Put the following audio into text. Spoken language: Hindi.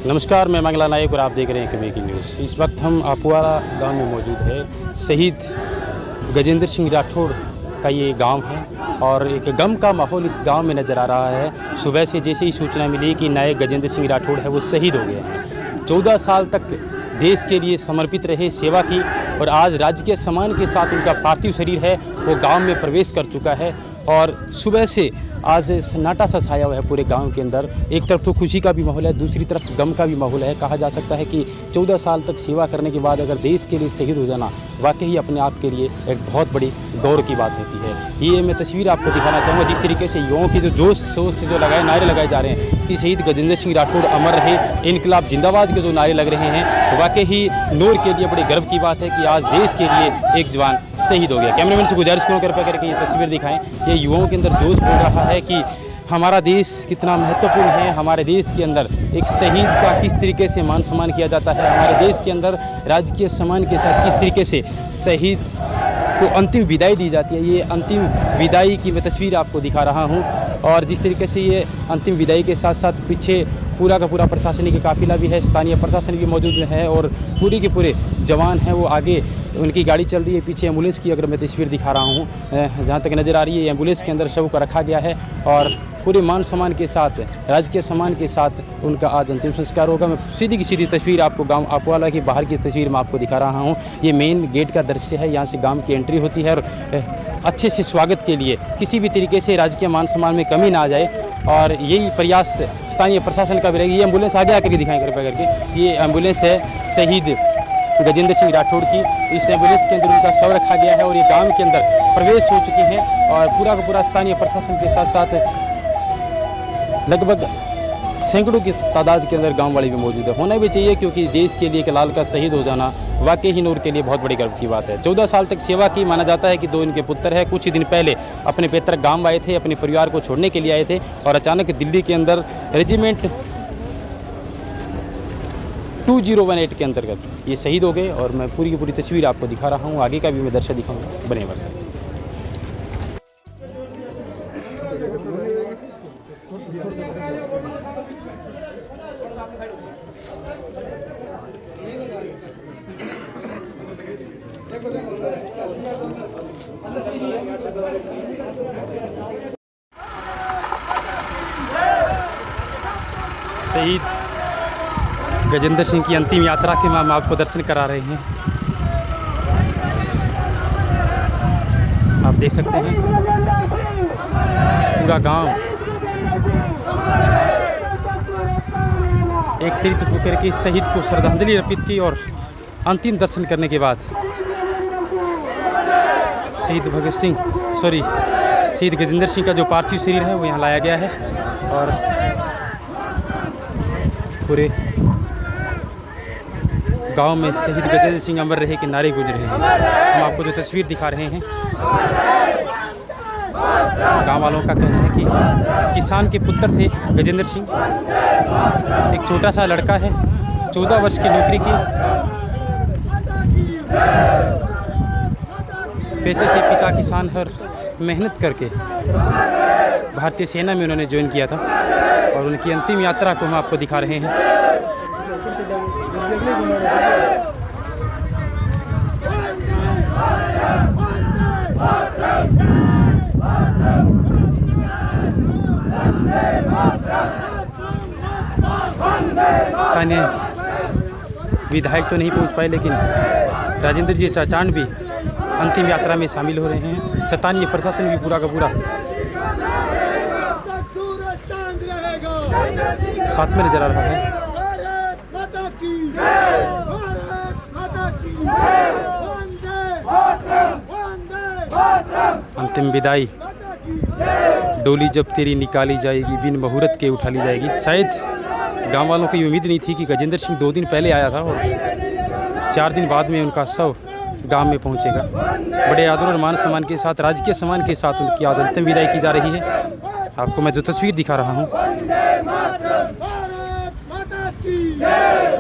नमस्कार, मैं मंगला नायक और आप देख रहे हैं कमेटी न्यूज़। इस वक्त हम आपुआरा गांव में मौजूद है। शहीद गजेंद्र सिंह राठौड़ का ये गांव है और एक गम का माहौल इस गांव में नज़र आ रहा है। सुबह से जैसे ही सूचना मिली कि नायक गजेंद्र सिंह राठौड़ है वो शहीद हो गए हैं। 14 साल तक देश के लिए समर्पित रहे, सेवा की और आज राजकीय सम्मान के साथ उनका पार्थिव शरीर है वो गाँव में प्रवेश कर चुका है। और सुबह से आज सन्नाटा सा छाया हुआ है पूरे गांव के अंदर। एक तरफ तो खुशी का भी माहौल है, दूसरी तरफ गम का भी माहौल है। कहा जा सकता है कि 14 साल तक सेवा करने के बाद अगर देश के लिए शहीद हो जाना वाकई अपने आप के लिए एक बहुत बड़ी गौरव की बात होती है। ये मैं तस्वीर आपको दिखाना चाहूँगा जिस तरीके से युवाओं के जो जोश शोश से जो नारे लगाए जा रहे हैं कि शहीद गजेंद्र सिंह राठौड़ अमर रहे, इनकलाब जिंदाबाद के जो नारे लग रहे हैं वाकई ही नूर के लिए बड़ी गर्व की बात है कि आज देश के लिए एक जवान शहीद हो गया। कैमरामैन से गुजारिश करूँ कृपया करके ये तस्वीर दिखाएं। ये युवाओं के अंदर जोश बोल रहा है कि हमारा देश कितना महत्वपूर्ण है। हमारे देश के अंदर एक शहीद का किस तरीके से मान सम्मान किया जाता है, हमारे देश के अंदर राजकीय सम्मान के साथ किस तरीके से शहीद को अंतिम विदाई दी जाती है। ये अंतिम विदाई की मैं तस्वीर आपको दिखा रहा हूँ और जिस तरीके से ये अंतिम विदाई के साथ साथ पीछे पूरा का पूरा प्रशासनिक काफिला भी है, स्थानीय प्रशासन भी मौजूद है और पूरे के पूरे जवान हैं वो आगे उनकी गाड़ी चल रही है। पीछे एम्बुलेंस की अगर मैं तस्वीर दिखा रहा हूँ, जहाँ तक नज़र आ रही है एम्बुलेंस के अंदर शव को रखा गया है और पूरे मान सम्मान के साथ, राजकीय सम्मान के साथ उनका आज अंतिम संस्कार होगा। मैं सीधी की सीधी तस्वीर आपको गांव आपुआला की बाहर की तस्वीर मैं आपको दिखा रहा हूं। ये मेन गेट का दृश्य है, यहां से गांव की एंट्री होती है और अच्छे से स्वागत के लिए किसी भी तरीके से राजकीय मान सम्मान में कमी ना आ जाए और यही प्रयास स्थानीय प्रशासन का भी रहेगा। ये एम्बुलेंस आगे आकर के दिखाएं कृपया करके। ये एम्बुलेंस है शहीद गजेंद्र सिंह राठौड़ की। इस एम्बुलेंस के अंदर उनका शव रखा गया है और ये गाँव के अंदर प्रवेश हो चुके हैं और पूरा का पूरा स्थानीय प्रशासन के साथ साथ लगभग सैकड़ों की तादाद के अंदर गांव वाले भी मौजूद है। होना भी चाहिए क्योंकि देश के लिए एक लाल का शहीद हो जाना वाकई ही नूर के लिए बहुत बड़ी गर्व की बात है। 14 साल तक सेवा की, माना जाता है कि 2 इनके पुत्र है। कुछ ही दिन पहले अपने पैतृक गांव आए थे, अपने परिवार को छोड़ने के लिए आए थे और अचानक दिल्ली के अंदर रेजिमेंट 2018 के अंतर्गत ये शहीद हो गए और मैं पूरी की पूरी तस्वीर आपको दिखा रहा हूँ। आगे का भी मैं दृश्य दिखाऊँगा, बने वर्ष। शहीद गजेंद्र सिंह की अंतिम यात्रा के हम आपको दर्शन करा रहे हैं। आप देख सकते हैं पूरा गांव एकत्रित होकर के शहीद को श्रद्धांजलि अर्पित की और अंतिम दर्शन करने के बाद शहीद गजेंद्र सिंह का जो पार्थिव शरीर है वो यहाँ लाया गया है और पूरे गांव में शहीद गजेंद्र सिंह अमर रहे के नारे गूंज रहे हैं। हम आपको जो तस्वीर दिखा रहे हैं, गांव वालों का कहना है कि किसान के पुत्र थे गजेंद्र सिंह। एक छोटा सा लड़का है, 14 वर्ष की नौकरी की, पैसे से पिता किसान हर मेहनत करके भारतीय सेना में उन्होंने ज्वाइन किया था और उनकी अंतिम यात्रा को हम आपको दिखा रहे हैं। स्थानीय विधायक तो नहीं पहुंच पाए लेकिन राजेंद्र जी चाचांड भी अंतिम यात्रा में शामिल हो रहे हैं। स्थानीय प्रशासन भी पूरा का पूरा साथ में नजर आ रहा है। अंतिम विदाई, डोली जब तेरी निकाली जाएगी, बिन मुहूर्त के उठा ली जाएगी। शायद गांव वालों को ये उम्मीद नहीं थी कि गजेंद्र सिंह 2 दिन पहले आया था और 4 दिन बाद में उनका शव गांव में पहुंचेगा। बड़े आदर और मान सम्मान के साथ, राजकीय सम्मान के साथ उनकी आज अंतिम विदाई की जा रही है। आपको मैं जो तस्वीर दिखा रहा हूँ, भारत माता की जय।